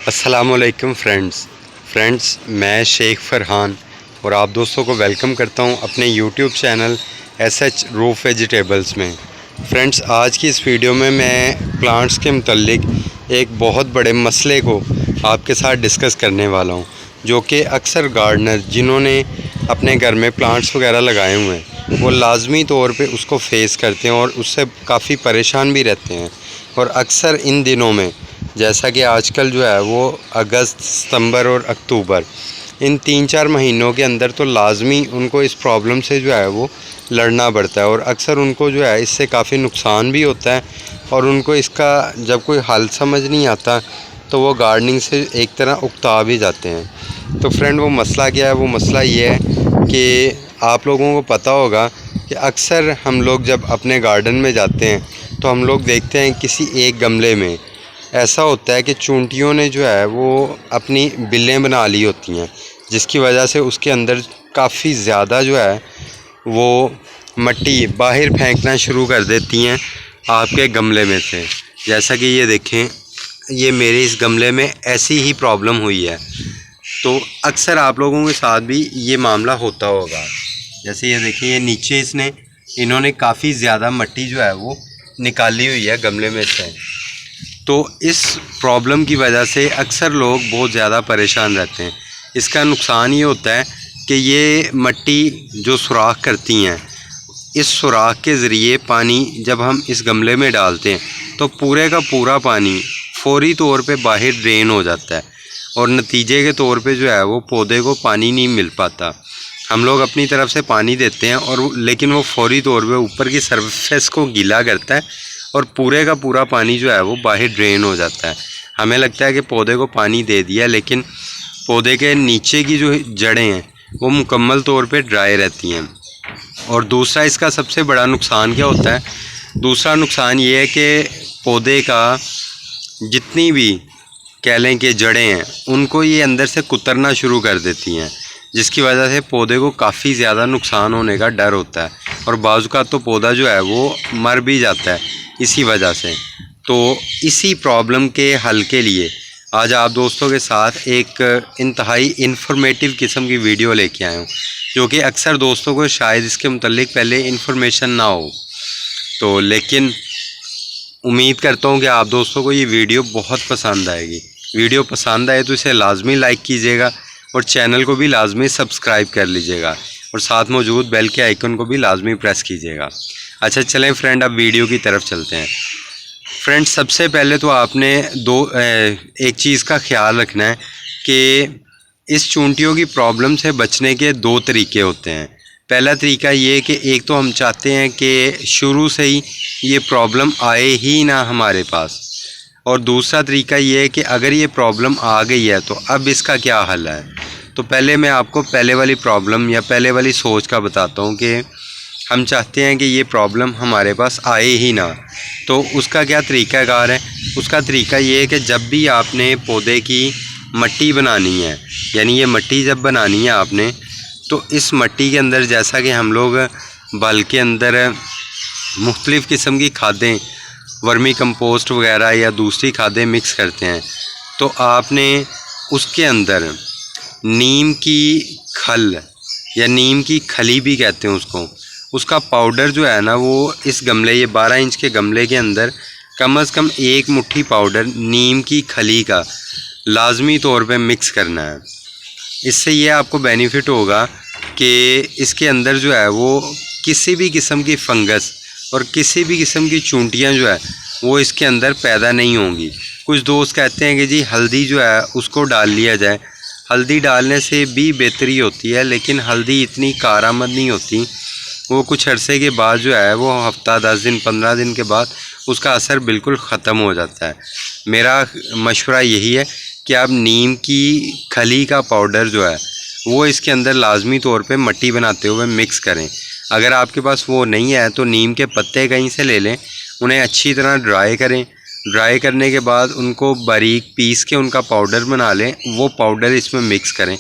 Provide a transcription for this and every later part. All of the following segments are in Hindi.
अस्सलामुअलैकुम फ्रेंड्स, मैं शेख फरहान और आप दोस्तों को वेलकम करता हूं अपने YouTube channel SH roof vegetables में। फ्रेंड्स, आज की इस वीडियो में मैं प्लांट्स के मुतल्लिक एक बहुत बड़े मसले को आपके साथ डिस्कस करने वाला हूं, जो कि अक्सर गार्डनर जिन्होंने अपने घर में प्लांट्स वगैरह लगाए हुए हैं वो लाजमी तौर पे उसको फेस करते हैं और उससे काफ़ी परेशान भी रहते हैं। और अक्सर इन दिनों में, जैसा कि आजकल जो है वो अगस्त, सितंबर और अक्टूबर, इन 3-4 महीनों के अंदर तो लाजमी उनको इस प्रॉब्लम से जो है वो लड़ना पड़ता है और अक्सर उनको जो है इससे काफ़ी नुकसान भी होता है। और उनको इसका जब कोई हल समझ नहीं आता तो वो गार्डनिंग से एक तरह उकता भी जाते हैं। तो फ्रेंड, वो मसला क्या है? वो मसला ये है कि आप लोगों को पता होगा कि अक्सर हम लोग जब अपने गार्डन में जाते हैं तो हम लोग देखते हैं किसी एक गमले में ऐसा होता है कि चूंटियों ने जो है वो अपनी बिल्लें बना ली होती हैं, जिसकी वजह से उसके अंदर काफ़ी ज़्यादा जो है वो मिट्टी बाहर फेंकना शुरू कर देती हैं आपके गमले में से। जैसा कि ये देखें, ये मेरे इस गमले में ऐसी ही प्रॉब्लम हुई है। तो अक्सर आप लोगों के साथ भी ये मामला होता होगा। जैसे ये देखिए, ये नीचे इन्होंने काफ़ी ज़्यादा मिट्टी जो है वो निकाली हुई है गमले में से। तो इस प्रॉब्लम की वजह से अक्सर लोग बहुत ज़्यादा परेशान रहते हैं। इसका नुकसान ये होता है कि ये मिट्टी जो सुराख करती हैं, इस सुराख के ज़रिए पानी जब हम इस गमले में डालते हैं तो पूरे का पूरा पानी फौरी तौर पे बाहर ड्रेन हो जाता है और नतीजे के तौर पे जो है वो पौधे को पानी नहीं मिल पाता। हम लोग अपनी तरफ से पानी देते हैं और लेकिन वो फौरी तौर पे ऊपर की सरफेस को गीला करता है और पूरे का पूरा पानी जो है वो बाहर ड्रेन हो जाता है। हमें लगता है कि पौधे को पानी दे दिया, लेकिन पौधे के नीचे की जो जड़ें हैं वो मुकम्मल तौर पे ड्राई रहती हैं। और दूसरा इसका सबसे बड़ा नुकसान क्या होता है? दूसरा नुकसान ये है कि पौधे का जितनी भी कह लें कि जड़ें हैं उनको ये अंदर से कुतरना शुरू कर देती हैं, जिसकी वजह से पौधे को काफ़ी ज़्यादा नुकसान होने का डर होता है और बाज़ का तो पौधा जो है वो मर भी जाता है इसी वजह से। तो इसी प्रॉब्लम के हल के लिए आज आप दोस्तों के साथ एक इंतहाई इन्फॉर्मेटिव किस्म की वीडियो लेके आया हूँ, जो कि अक्सर दोस्तों को शायद इसके मुतल्लिक पहले इन्फॉर्मेशन ना हो। तो लेकिन उम्मीद करता हूँ कि आप दोस्तों को ये वीडियो बहुत पसंद आएगी। वीडियो पसंद आए तो इसे लाजमी लाइक कीजिएगा और चैनल को भी लाजमी सब्सक्राइब कर लीजिएगा और साथ मौजूद बेल के आइकन को भी लाजमी प्रेस कीजिएगा। अच्छा चलें फ्रेंड, अब वीडियो की तरफ चलते हैं। फ्रेंड्स, सबसे पहले तो आपने एक चीज़ का ख्याल रखना है कि इस चूंटियों की प्रॉब्लम से बचने के 2 तरीके होते हैं। पहला तरीका ये कि एक तो हम चाहते हैं कि शुरू से ही ये प्रॉब्लम आए ही ना हमारे पास, और दूसरा तरीका ये है कि अगर ये प्रॉब्लम आ गई है तो अब इसका क्या हल है। तो पहले मैं आपको पहले वाली प्रॉब्लम या पहले वाली सोच का बताता हूँ कि हम चाहते हैं कि ये प्रॉब्लम हमारे पास आए ही ना। तो उसका क्या तरीक़ाकार है? उसका तरीका ये है कि जब भी आपने पौधे की मिट्टी बनानी है, यानी ये मिट्टी जब बनानी है आपने, तो इस मिट्टी के अंदर जैसा कि हम लोग बल के अंदर मुख्तलिफ़ किस्म की खादें, वर्मी कंपोस्ट वगैरह या दूसरी खादें मिक्स करते हैं, तो आपने उसके अंदर नीम की खल या नीम की खली भी कहते हैं उसका पाउडर जो है ना, वो इस गमले, ये 12 इंच के गमले के अंदर कम से कम 1 मुट्ठी पाउडर नीम की खली का लाजमी तौर पे मिक्स करना है। इससे ये आपको बेनिफिट होगा कि इसके अंदर जो है वो किसी भी किस्म की फंगस और किसी भी किस्म की चूंटियाँ जो है वो इसके अंदर पैदा नहीं होंगी। कुछ दोस्त कहते हैं कि जी हल्दी जो है उसको डाल लिया जाए। हल्दी डालने से भी बेहतरी होती है, लेकिन हल्दी इतनी कारआमद नहीं होती। वो कुछ अरसे के बाद जो है वो हफ्ता 10 दिन 15 दिन के बाद उसका असर बिल्कुल ख़त्म हो जाता है। मेरा मशवरा यही है कि आप नीम की खली का पाउडर जो है वो इसके अंदर लाजमी तौर पे मिट्टी बनाते हुए मिक्स करें। अगर आपके पास वो नहीं है तो नीम के पत्ते कहीं से ले लें, उन्हें अच्छी तरह ड्राई करें। ड्राई करने के बाद उनको बारीक पीस के उनका पाउडर बना लें। वो पाउडर इसमें मिक्स करें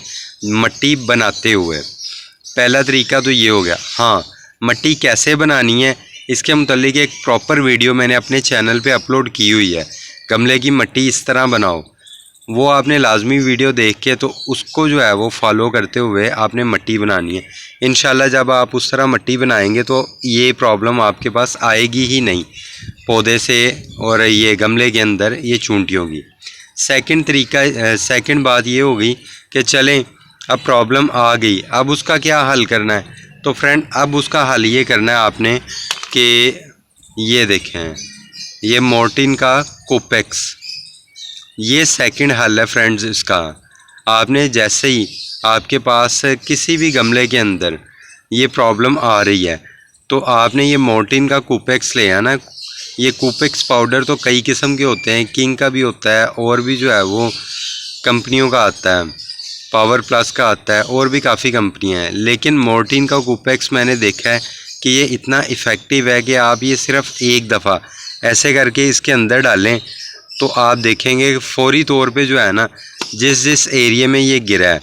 मिट्टी बनाते हुए। पहला तरीका तो ये हो गया। हाँ, मिट्टी कैसे बनानी है इसके मुतल्लिक एक प्रॉपर वीडियो मैंने अपने चैनल पे अपलोड की हुई है। गमले की मिट्टी इस तरह बनाओ, वो आपने लाजमी वीडियो देख के तो उसको जो है वो फॉलो करते हुए आपने मिट्टी बनानी है। इंशाल्लाह जब आप उस तरह मिट्टी बनाएंगे तो ये प्रॉब्लम आपके पास आएगी ही नहीं पौधे से और ये गमले के अंदर ये चूंटियों की। सेकंड बात ये होगी कि चलें अब प्रॉब्लम आ गई, अब उसका क्या हल करना है। तो फ्रेंड अब उसका हल ये करना है आपने कि ये देखें, ये मोर्टीन का कोपेक्स, ये सेकंड हल है फ्रेंड्स इसका। आपने जैसे ही आपके पास किसी भी गमले के अंदर ये प्रॉब्लम आ रही है तो आपने ये मोर्टीन का कोपेक्स ले आना। ये कोपेक्स पाउडर तो कई किस्म के होते हैं, किंग का भी होता है और भी जो है वो कंपनियों का आता है, पावर प्लस का आता है और भी काफ़ी कंपनियां हैं। लेकिन मोर्टीन का कोपेक्स मैंने देखा है कि ये इतना इफ़ेक्टिव है कि आप ये सिर्फ एक दफ़ा ऐसे करके इसके अंदर डालें तो आप देखेंगे फौरी तौर पे जो है ना, जिस एरिया में ये गिरा है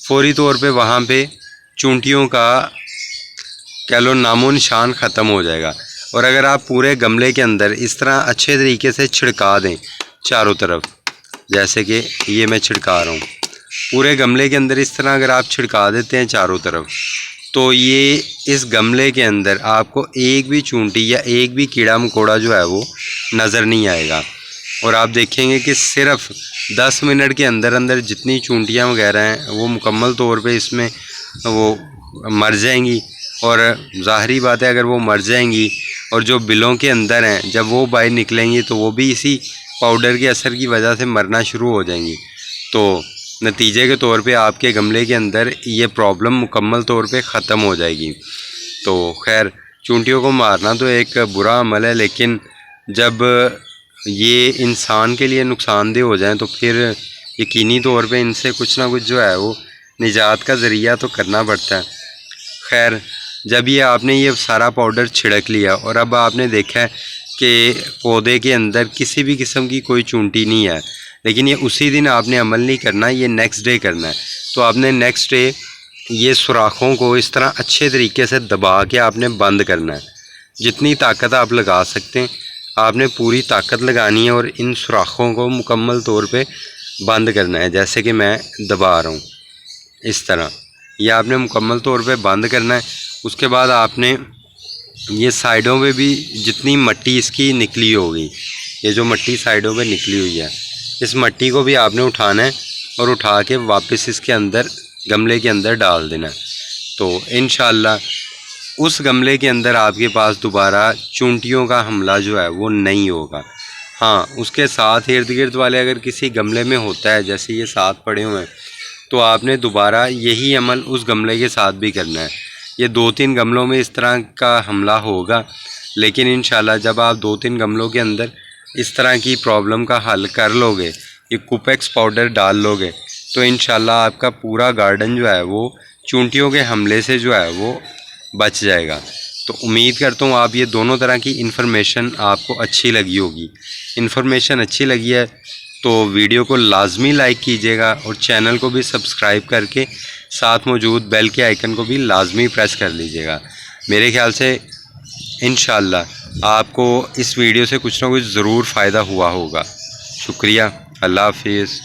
फौरी तौर पे वहाँ पे चूंटियों का कह लो नामो निशान ख़त्म हो जाएगा। और अगर आप पूरे गमले के अंदर इस तरह अच्छे तरीके से छिड़का दें चारों तरफ, जैसे कि ये मैं छिड़का रहा हूँ पूरे गमले के अंदर, इस तरह अगर आप छिड़का देते हैं चारों तरफ तो ये इस गमले के अंदर आपको एक भी चूंटी या एक भी कीड़ा मकोड़ा जो है वो नज़र नहीं आएगा। और आप देखेंगे कि सिर्फ 10 मिनट के अंदर अंदर जितनी चूंटियाँ वगैरह हैं वो मुकम्मल तौर पे इसमें वो मर जाएंगी। और ज़ाहरी बात है अगर वो मर जाएंगी और जो बिलों के अंदर हैं जब वो बाहर निकलेंगी तो वो भी इसी पाउडर के असर की वजह से मरना शुरू हो जाएंगी। तो नतीजे के तौर पे आपके गमले के अंदर ये प्रॉब्लम मुकम्मल तौर पे ख़त्म हो जाएगी। तो खैर चूंटियों को मारना तो एक बुरा अमल है, लेकिन जब ये इंसान के लिए नुकसानदेह हो जाए तो फिर यकीनी तौर पे इनसे कुछ ना कुछ जो है वो निजात का ज़रिया तो करना पड़ता है। खैर जब ये आपने ये सारा पाउडर छिड़क लिया और अब आपने देखा है कि पौधे के अंदर किसी भी किस्म की कोई चूंटी नहीं है, लेकिन ये उसी दिन आपने अमल नहीं करना, ये नेक्स्ट डे करना है। तो आपने नेक्स्ट डे ये सुराखों को इस तरह अच्छे तरीके से दबा के आपने बंद करना है। जितनी ताकत आप लगा सकते हैं आपने पूरी ताकत लगानी है और इन सुराखों को मुकम्मल तौर पे बंद करना है। जैसे कि मैं दबा रहा हूँ इस तरह, ये आपने मुकम्मल तौर पे बंद करना है। उसके बाद आपने ये साइडों पे भी जितनी मिट्टी इसकी निकली होगी, ये जो मिट्टी साइडों पे निकली हुई है, इस मिट्टी को भी आपने उठाना है और उठा के वापस इसके अंदर गमले के अंदर डाल देना है। तो इंशाअल्लाह उस गमले के अंदर आपके पास दोबारा चूंटियों का हमला जो है वो नहीं होगा। हाँ, उसके साथ इर्द गिर्द वाले अगर किसी गमले में होता है, जैसे ये साथ पड़े हुए हैं, तो आपने दोबारा यही अमल उस गमले के साथ भी करना है। ये 2-3 गमलों में इस तरह का हमला होगा, लेकिन इंशाल्लाह जब आप 2-3 गमलों के अंदर इस तरह की प्रॉब्लम का हल कर लोगे, ये कोपेक्स पाउडर डाल लोगे, तो इंशाल्लाह आपका पूरा गार्डन जो है वो चूंटियों के हमले से जो है वो बच जाएगा। तो उम्मीद करता हूँ आप ये दोनों तरह की इन्फॉर्मेशन आपको अच्छी लगी होगी। इन्फॉर्मेशन अच्छी लगी है तो वीडियो को लाजमी लाइक कीजिएगा और चैनल को भी सब्सक्राइब करके साथ मौजूद बेल के आइकन को भी लाजमी प्रेस कर लीजिएगा। मेरे ख्याल से इंशाल्लाह आपको इस वीडियो से कुछ ना कुछ ज़रूर फ़ायदा हुआ होगा। शुक्रिया, अल्लाह हाफिज़।